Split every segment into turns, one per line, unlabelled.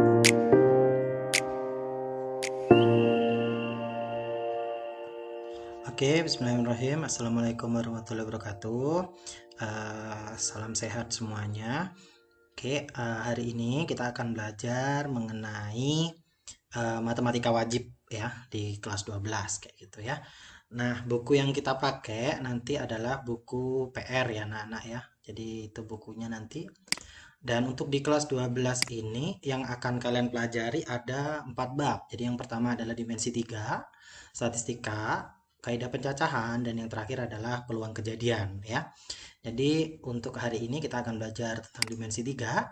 Oke, bismillahirrahmanirrahim. Assalamualaikum warahmatullahi wabarakatuh. Salam sehat semuanya. Oke, hari ini kita akan belajar mengenai matematika wajib ya di kelas 12 kayak gitu ya. Nah, buku yang kita pakai nanti adalah buku PR ya anak-anak ya. Jadi itu bukunya nanti. Dan untuk di kelas 12 ini yang akan kalian pelajari ada 4 bab. Jadi yang pertama adalah dimensi 3, statistika, kaidah pencacahan, dan yang terakhir adalah peluang kejadian ya. Jadi untuk hari ini kita akan belajar tentang dimensi 3.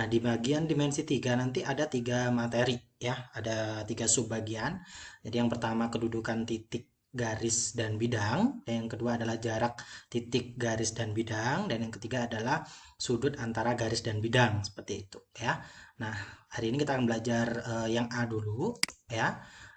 Nah, di bagian dimensi 3 nanti ada 3 materi ya, ada 3 subbagian. Jadi yang pertama kedudukan titik, garis, dan bidang, dan yang kedua adalah jarak titik, garis, dan bidang, dan yang ketiga adalah sudut antara garis dan bidang, seperti itu ya. Nah, hari ini kita akan belajar yang A dulu ya.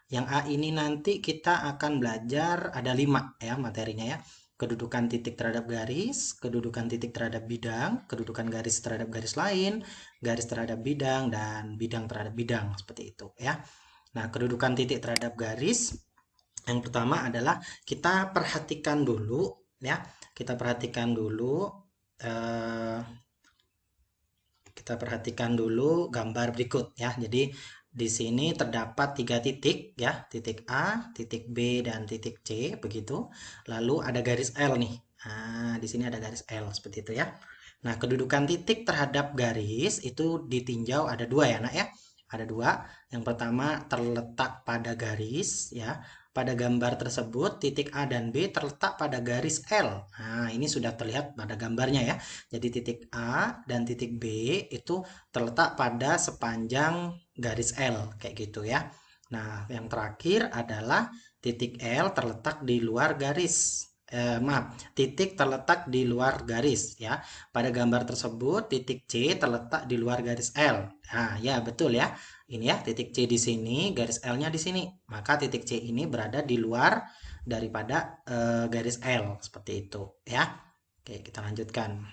Yang A ini nanti kita akan belajar ada 5 ya materinya ya. Kedudukan titik terhadap garis, kedudukan titik terhadap bidang, kedudukan garis terhadap garis lain, garis terhadap bidang, dan bidang terhadap bidang, seperti itu ya. Nah, kedudukan titik terhadap garis yang pertama adalah kita perhatikan dulu ya. Kita perhatikan dulu eh, gambar berikut ya. Jadi di sini terdapat 3 titik ya, titik A, titik B, dan titik C begitu. Lalu ada garis L nih. Nah, di sini ada garis L seperti itu ya. Nah, kedudukan titik terhadap garis itu ditinjau ada 2 ya, Nak ya. Ada 2. Yang pertama terletak pada garis ya. Pada gambar tersebut titik A dan B terletak pada garis L. Nah, ini sudah terlihat pada gambarnya ya. Jadi titik A dan titik B itu terletak pada sepanjang garis L kayak gitu ya. Nah, yang terakhir adalah titik L terletak di luar garis. Titik terletak di luar garis ya. Pada gambar tersebut titik C terletak di luar garis L. Nah, ya betul ya. Ini ya titik C di sini, garis L-nya di sini. Maka titik C ini berada di luar daripada garis L seperti itu ya. Oke, kita lanjutkan.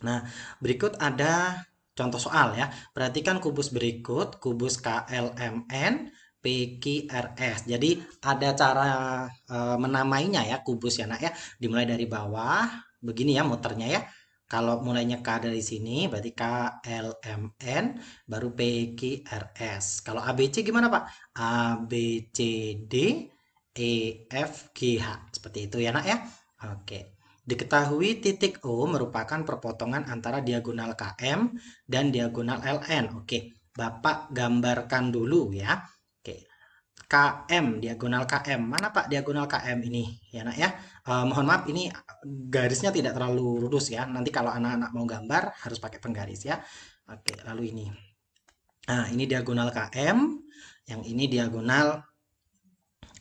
Nah, berikut ada contoh soal ya. Perhatikan kubus berikut, kubus KLMN, PQRS. Jadi ada cara menamainya ya kubus ya nak ya. Dimulai dari bawah, begini ya muternya ya. Kalau mulainya K dari sini berarti KLMN baru PQRS. Kalau ABC gimana Pak? A B C D E F G H. Seperti itu ya nak ya. Oke. Diketahui titik O merupakan perpotongan antara diagonal KM dan diagonal LN. Oke, Bapak gambarkan dulu ya. Oke, KM, diagonal KM. Mana Pak diagonal KM ini? Ya nak ya. Mohon maaf ini garisnya tidak terlalu lurus ya. Nanti kalau anak-anak mau gambar harus pakai penggaris ya. Oke, lalu ini. Nah, ini diagonal KM. Yang ini diagonal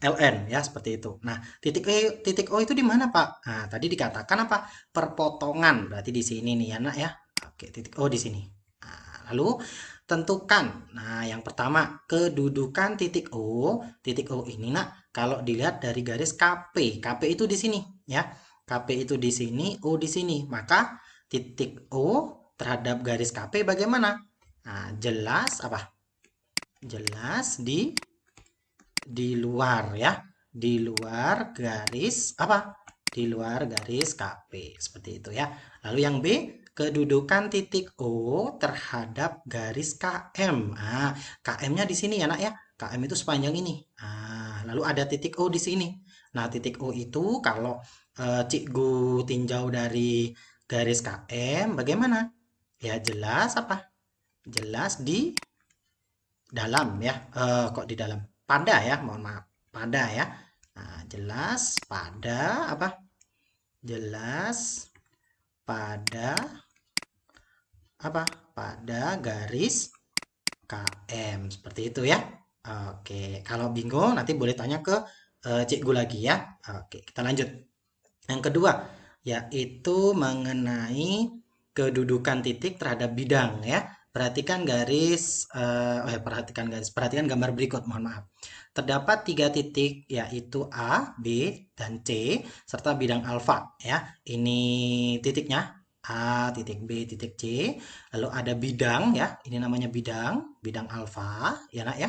LN ya seperti itu. Nah, titik O itu di mana, Pak? Nah, tadi dikatakan apa? Perpotongan. Berarti di sini nih ya, Nak ya. Oke, titik O di sini. Nah, lalu tentukan. Nah, yang pertama, kedudukan titik O. Titik O ini, Nak, kalau dilihat dari garis KP. KP itu di sini ya. KP itu di sini, O di sini. Maka titik O terhadap garis KP bagaimana? Nah, jelas apa? Jelas di luar ya, di luar garis apa, di luar garis KP seperti itu ya. Lalu yang B, kedudukan titik O terhadap garis KM. Nah, KM-nya di sini ya nak ya, KM itu sepanjang ini. Nah, lalu ada titik O di sini. Nah, titik O itu kalau Cikgu tinjau dari garis KM bagaimana ya, jelas apa, jelas di dalam ya. Kok di dalam, pada ya, mohon maaf, pada ya. Nah, jelas pada apa, jelas pada apa, pada garis KM seperti itu ya. Oke, kalau bingung nanti boleh tanya ke cikgu lagi ya. Oke, kita lanjut. Yang kedua yaitu mengenai kedudukan titik terhadap bidang ya. Perhatikan garis, perhatikan gambar berikut, mohon maaf. Terdapat 3 titik yaitu A, B, dan C serta bidang alfa ya. Ini titiknya A, titik B, titik C. Lalu ada bidang ya, ini namanya bidang, bidang alfa, ya nak ya.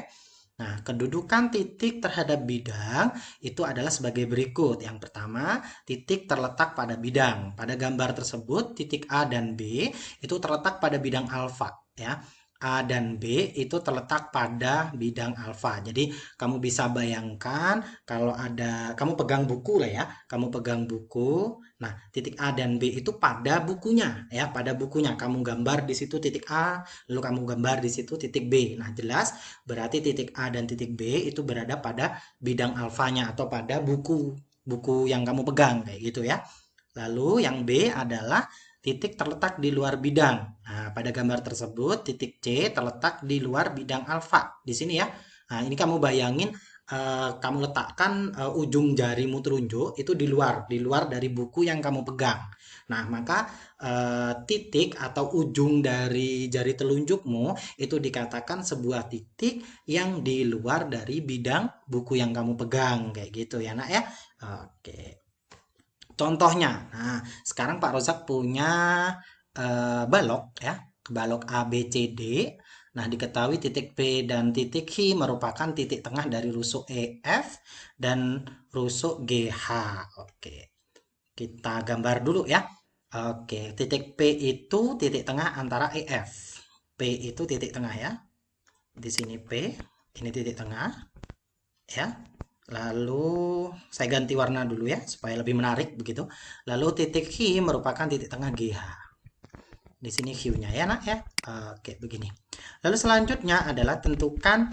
Nah, kedudukan titik terhadap bidang itu adalah sebagai berikut. Yang pertama, titik terletak pada bidang. Pada gambar tersebut, titik A dan B itu terletak pada bidang alfa, ya. A dan B itu terletak pada bidang alfa. Jadi, kamu bisa bayangkan kalau ada kamu pegang buku lah ya. Kamu pegang buku. Nah, titik A dan B itu pada bukunya, ya, pada bukunya. Kamu gambar di situ titik A, lalu kamu gambar di situ titik B. Nah, jelas berarti titik A dan titik B itu berada pada bidang alfanya atau pada buku yang kamu pegang kayak gitu ya. Lalu yang B adalah titik terletak di luar bidang. Nah, pada gambar tersebut titik C terletak di luar bidang alfa di sini ya. Nah, ini kamu bayangin kamu letakkan ujung jarimu telunjuk itu di luar dari buku yang kamu pegang. Nah, maka titik atau ujung dari jari telunjukmu itu dikatakan sebuah titik yang di luar dari bidang buku yang kamu pegang kayak gitu ya, Nak ya. Oke. Contohnya, nah sekarang Pak Rozak punya balok ya, balok A, B, C, D. Nah diketahui titik P dan titik H merupakan titik tengah dari rusuk EF dan rusuk GH. Oke, kita gambar dulu ya. Oke, titik P itu titik tengah antara EF. P itu titik tengah ya. Di sini P, ini titik tengah ya. Lalu saya ganti warna dulu ya supaya lebih menarik begitu. Lalu titik Q merupakan titik tengah GH. Di sini Q-nya ya nak ya. Oke begini. Lalu selanjutnya adalah tentukan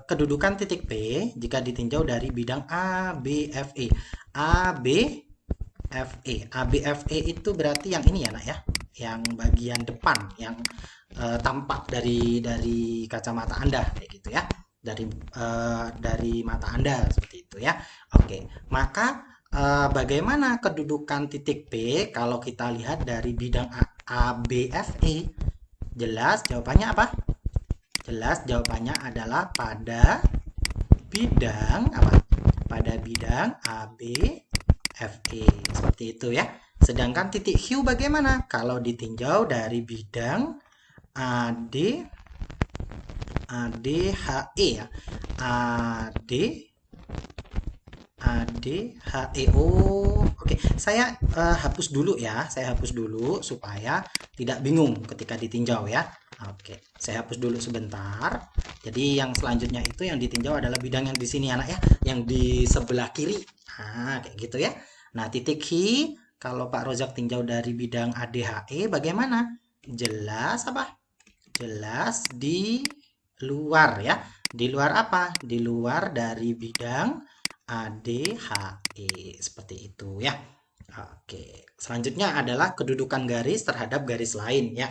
kedudukan titik P jika ditinjau dari bidang A, B, F, E. A, B, F, E. A, B, F, E itu berarti yang ini ya nak ya. Yang bagian depan yang tampak dari kacamata Anda kayak gitu ya. Dari mata Anda seperti itu ya. Oke, maka bagaimana kedudukan titik P kalau kita lihat dari bidang ABFE? Jelas jawabannya apa? Jelas jawabannya adalah pada bidang apa? Pada bidang ABFE seperti itu ya. Sedangkan titik Q bagaimana? Kalau ditinjau dari bidang AD ADHE ya. AD ADHEO. Oke, saya hapus dulu ya. Saya hapus dulu supaya tidak bingung ketika ditinjau ya. Oke, saya hapus dulu sebentar. Jadi yang selanjutnya itu yang ditinjau adalah bidang yang di sini anak ya, yang di sebelah kiri. Nah, kayak gitu ya. Nah, titik H kalau Pak Rozak tinjau dari bidang ADHE bagaimana? Jelas apa? Jelas di luar ya. Di luar apa? Di luar dari bidang ADHE. Seperti itu ya. Oke. Selanjutnya adalah kedudukan garis terhadap garis lain ya.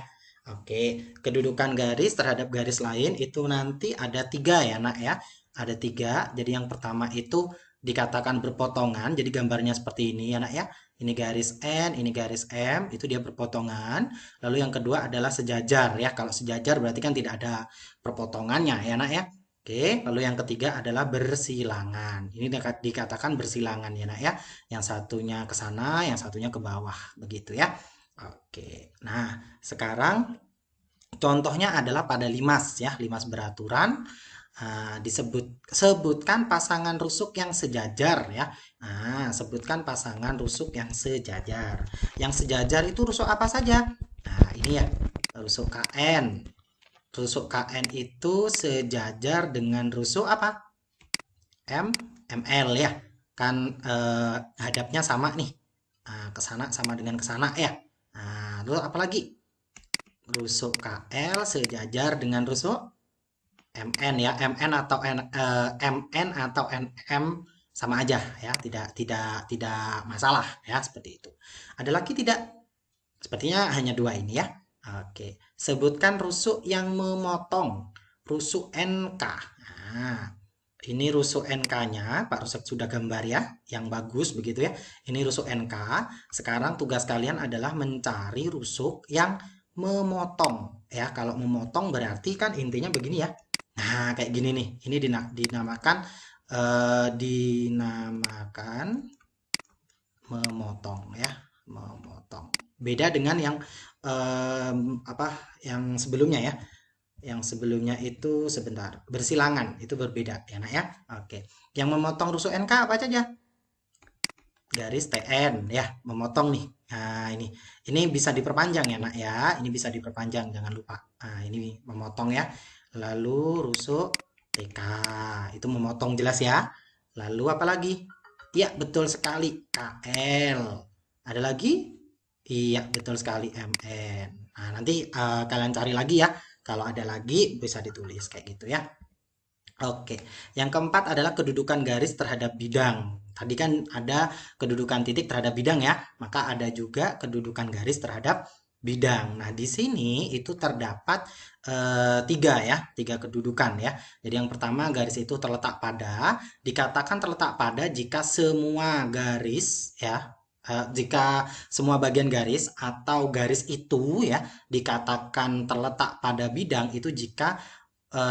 Oke. Kedudukan garis terhadap garis lain itu nanti ada tiga ya nak ya. Ada tiga. Jadi yang pertama itu dikatakan berpotongan. Jadi gambarnya seperti ini ya nak ya. Ini garis N, ini garis M, itu dia berpotongan. Lalu yang kedua adalah sejajar ya. Kalau sejajar berarti kan tidak ada perpotongannya ya nak ya. Oke, lalu yang ketiga adalah bersilangan. Ini dikatakan bersilangan ya nak ya. Yang satunya ke sana, yang satunya ke bawah begitu ya. Oke. Nah, sekarang contohnya adalah pada limas ya, limas beraturan. Sebutkan pasangan rusuk yang sejajar ya. Nah, sebutkan pasangan rusuk yang sejajar. Yang sejajar itu rusuk apa saja? Nah, ini ya, rusuk KN. Rusuk KN itu sejajar dengan rusuk apa? ML ya. Kan hadapnya sama nih. Nah, ke sana sama dengan ke sana ya. Nah, lalu apa lagi? Rusuk KL sejajar dengan rusuk MN ya. MN atau NM sama aja ya. Tidak masalah ya seperti itu. Ada lagi tidak? Sepertinya hanya dua ini ya. Oke, sebutkan rusuk yang memotong. Rusuk NK. Nah, ini rusuk NK-nya, Pak Rusuk sudah gambar ya, yang bagus begitu ya. Ini rusuk NK. Sekarang tugas kalian adalah mencari rusuk yang memotong. Ya, kalau memotong berarti kan intinya begini ya. Nah, kayak gini nih. Ini dinamakan memotong ya, memotong. Beda dengan yang apa yang sebelumnya ya. Yang sebelumnya itu sebentar, bersilangan itu berbeda ya nak ya. Oke. Yang memotong rusuk NK apa saja? Garis TN ya, memotong nih. Nah, ini bisa diperpanjang ya nak ya. Ini bisa diperpanjang, jangan lupa. Nah, ini memotong ya. Lalu rusuk TK itu memotong, jelas ya. Lalu apa lagi? Iya, betul sekali, KL. Ada lagi? Iya, betul sekali, MN. Nah, nanti kalian cari lagi ya. Kalau ada lagi bisa ditulis kayak gitu ya. Oke, yang keempat adalah kedudukan garis terhadap bidang. Tadi kan ada kedudukan titik terhadap bidang ya, maka ada juga kedudukan garis terhadap bidang. Nah, di sini itu terdapat tiga ya, tiga kedudukan ya. Jadi yang pertama, garis itu terletak pada, dikatakan terletak pada jika semua garis ya, jika semua bagian garis atau garis itu ya dikatakan terletak pada bidang itu jika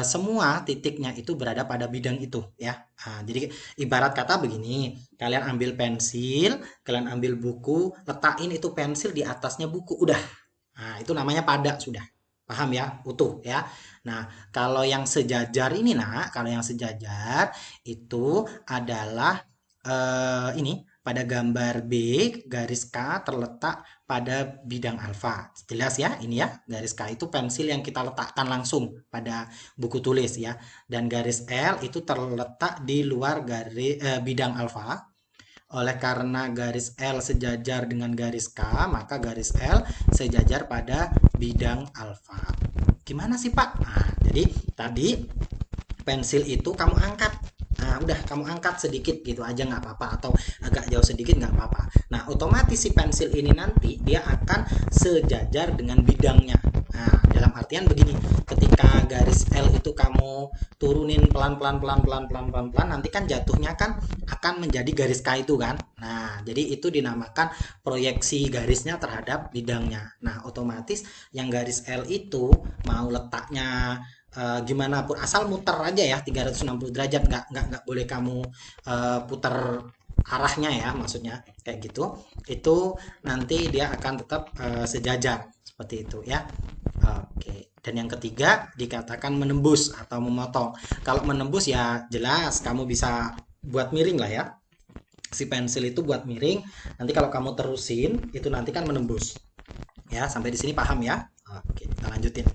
semua titiknya itu berada pada bidang itu ya. Nah, jadi ibarat kata begini, kalian ambil pensil, kalian ambil buku, letakin itu pensil di atasnya buku, udah. Nah, itu namanya pada sudah. Paham ya? Utuh ya. Nah, kalau yang sejajar ini nak, kalau yang sejajar itu adalah ini pada gambar B, garis K terletak pada bidang alfa. Jelas ya, ini ya, garis K itu pensil yang kita letakkan langsung pada buku tulis ya. Dan garis L itu terletak di luar garis bidang alfa. Oleh karena garis L sejajar dengan garis K, maka garis L sejajar pada bidang alfa. Gimana sih Pak? Nah, jadi tadi pensil itu kamu angkat. Nah, udah kamu angkat sedikit gitu aja nggak apa-apa, atau agak jauh sedikit nggak apa-apa. Nah, otomatis si pensil ini nanti dia akan sejajar dengan bidangnya. Nah, dalam artian begini, ketika garis L itu kamu turunin pelan-pelan pelan-pelan pelan-pelan pelan, nanti kan jatuhnya kan akan menjadi garis K itu kan. Nah, jadi itu dinamakan proyeksi garisnya terhadap bidangnya. Nah, otomatis yang garis L itu mau letaknya gimana pun asal muter aja ya 360 derajat, nggak boleh kamu putar arahnya ya, maksudnya kayak gitu, itu nanti dia akan tetap sejajar seperti itu ya. Oke, dan yang ketiga dikatakan menembus atau memotong. Kalau menembus ya jelas kamu bisa buat miring lah ya, si pensil itu buat miring, nanti kalau kamu terusin itu nanti kan menembus ya. Sampai di sini paham ya? Oke, kita lanjutin.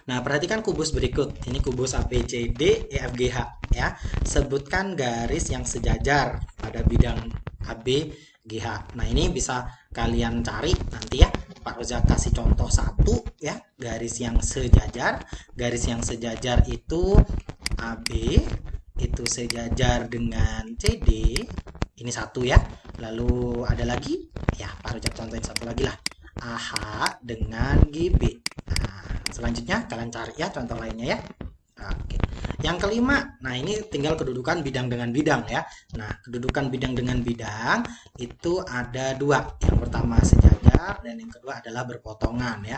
Nah, perhatikan kubus berikut. Ini kubus ABCD, EFGH ya. Sebutkan garis yang sejajar pada bidang ABGH. Nah, ini bisa kalian cari nanti ya. Pak Roza kasih contoh satu ya, garis yang sejajar. Garis yang sejajar itu AB itu sejajar dengan CD. Ini satu ya. Lalu ada lagi? Ya, Pak Roza contohin satu lagi lah. AH dengan GB. Nah, selanjutnya kalian cari ya contoh lainnya ya. Oke. Yang kelima, nah ini tinggal kedudukan bidang dengan bidang ya. Nah, kedudukan bidang dengan bidang itu ada dua. Yang pertama sejajar dan yang kedua adalah berpotongan ya.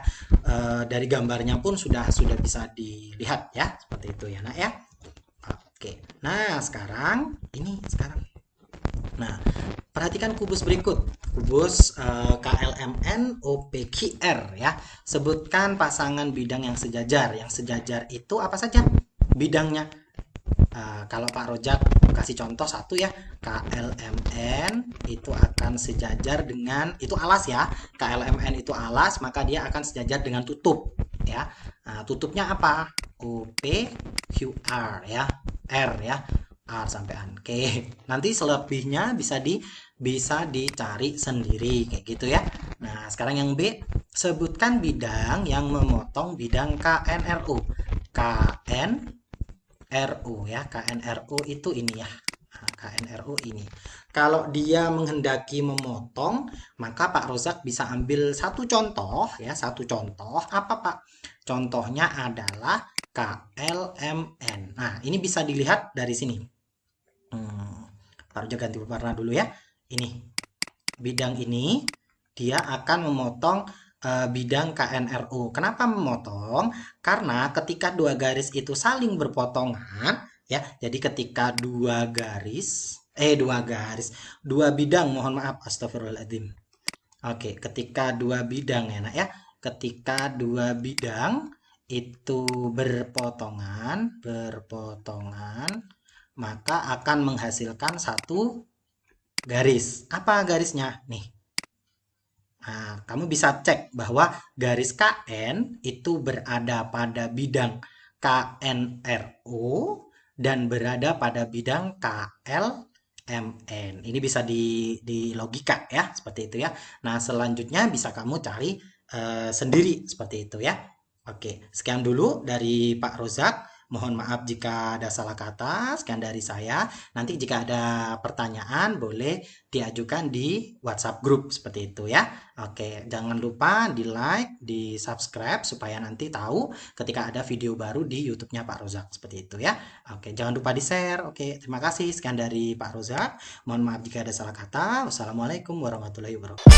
Dari gambarnya pun sudah bisa dilihat ya, seperti itu ya, Nak ya. Oke. Nah, sekarang. Nah, perhatikan kubus berikut. Kubus KLMN OPQR ya. Sebutkan pasangan bidang yang sejajar. Yang sejajar itu apa saja bidangnya? Kalau Pak Rojak kasih contoh satu ya, KLMN itu akan sejajar dengan, itu alas ya. KLMN itu alas, maka dia akan sejajar dengan tutup ya. Nah, tutupnya apa? OPQR ya. R ya. R sampai an. Oke. Nanti selebihnya bisa dicari sendiri kayak gitu ya. Nah, sekarang yang B, sebutkan bidang yang memotong bidang KNRU. KNRU ya, KNRU itu ini ya. Nah, KNRU ini. Kalau dia menghendaki memotong, maka Pak Rozak bisa ambil satu contoh ya, satu contoh. Apa Pak? Contohnya adalah KLMN. Nah, ini bisa dilihat dari sini. Taruh ganti warna dulu ya. Ini bidang ini dia akan memotong bidang KNRU. Kenapa memotong? Karena ketika dua garis itu saling berpotongan ya. Jadi ketika dua bidang, mohon maaf, astagfirullahaladzim. Oke, ketika dua bidang ya, Nak ya. Ketika dua bidang itu berpotongan, maka akan menghasilkan satu garis. Apa garisnya? Nih. Nah, kamu bisa cek bahwa garis KN itu berada pada bidang KNRO dan berada pada bidang KLMN. Ini bisa di logika ya, seperti itu ya. Nah, selanjutnya bisa kamu cari sendiri seperti itu ya. Oke, sekian dulu dari Pak Rozak. Mohon maaf jika ada salah kata. Sekian dari saya. Nanti jika ada pertanyaan boleh diajukan di WhatsApp grup seperti itu ya. Oke, jangan lupa di like, di subscribe supaya nanti tahu ketika ada video baru di YouTube-nya Pak Rozak seperti itu ya. Oke, jangan lupa di share. Oke, terima kasih. Sekian dari Pak Rozak. Mohon maaf jika ada salah kata. Wassalamualaikum warahmatullahi wabarakatuh.